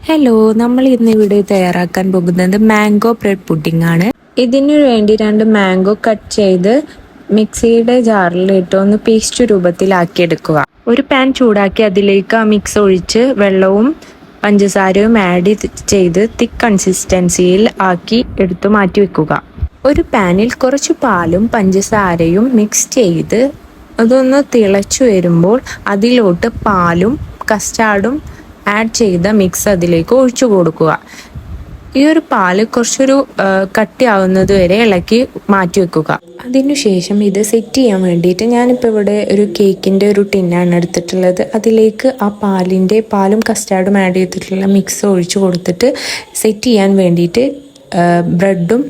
Hello, നമ്മൾ ഇന്ന് ഇവിടെ തയ്യാറാക്കാൻ പോകുന്നത് മാംഗോ ബ്രെഡ് പുഡിംഗ് ആണ്. ഇതിനു വേണ്ടി 2 മാംഗോ കട്ട് ചെയ്ത് മിക്സിയുടെ ജാറിലിട്ട് ഒന്ന് പേസ്റ്റ് രൂപത്തിലാക്കി എടുക്കുക. ഒരു പാൻ ചൂടാക്കി അതിലേക്ക് ആ മിക്സ് ഒഴിച്ച് വെള്ളവും പഞ്ചസാരയും ആഡ് ചെയ്ത് തിക്ക് കൺസിസ്റ്റൻസിയിൽ ആക്കി എടുത്തു മാറ്റി വെക്കുക. ഒരു പാനിൽ കുറച്ച് പാലും പഞ്ചസാരയും മിക്സ് ചെയ്ത് അതൊന്ന് തിളച്ചു വരുമ്പോൾ അതിലോട്ട് പാലും കസ്റ്റാർഡും ആഡ് ചെയ്ത മിക്സ് അതിലേക്ക് ഒഴിച്ചു കൊടുക്കുക. ഈ ഒരു പാല് കുറച്ചൊരു കട്ടിയാവുന്നത് വരെ ഇളക്കി മാറ്റി വെക്കുക. അതിനുശേഷം ഇത് സെറ്റ് ചെയ്യാൻ വേണ്ടിയിട്ട് ഞാനിപ്പോൾ ഇവിടെ ഒരു കേക്കിൻ്റെ ഒരു ടിന്നാണ് എടുത്തിട്ടുള്ളത്. അതിലേക്ക് ആ പാലും കസ്റ്റാർഡും ആഡ് ചെയ്തിട്ടുള്ള മിക്സ് ഒഴിച്ചു കൊടുത്തിട്ട് സെറ്റ് ചെയ്യാൻ വേണ്ടിയിട്ട് ബ്രെഡും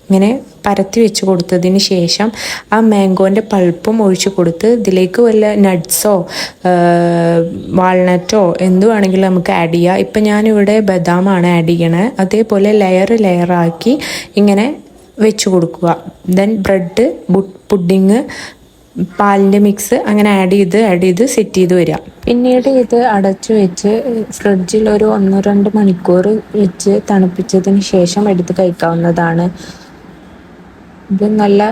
ഇങ്ങനെ പരത്തി വെച്ച് കൊടുത്തതിന് ശേഷം ആ മാംഗോൻ്റെ പൾപ്പും ഒഴിച്ചു കൊടുത്ത് ഇതിലേക്ക് വല്ല നട്ട്സോ വാൾനട്ടോ എന്ത് വേണമെങ്കിലും നമുക്ക് ആഡ് ചെയ്യാം. ഇപ്പം ഞാനിവിടെ ബദാമാണ് ആഡ് ചെയ്യണത്. അതേപോലെ ലെയറാക്കി ഇങ്ങനെ വെച്ച് കൊടുക്കുക. ദെൻ ബ്രെഡ് പുഡിങ് പാലിൻ്റെ മിക്സ് അങ്ങനെ ആഡ് ചെയ്ത് സെറ്റ് ചെയ്ത് വരിക. പിന്നീട് ഇത് അടച്ചു വെച്ച് ഫ്രിഡ്ജിൽ ഒരു 1-2 മണിക്കൂർ വെച്ച് തണുപ്പിച്ചതിന് ശേഷം എടുത്ത് കഴിക്കാവുന്നതാണ്. ഇത് നല്ല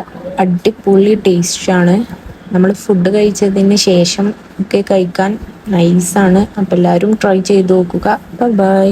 അടിപൊളി ടേസ്റ്റാണ്. നമ്മൾ ഫുഡ് കഴിച്ചതിന് ശേഷം ഒക്കെ കഴിക്കാൻ നൈസാണ്. അപ്പോൾ എല്ലാവരും ട്രൈ ചെയ്ത് നോക്കുക. ബൈ.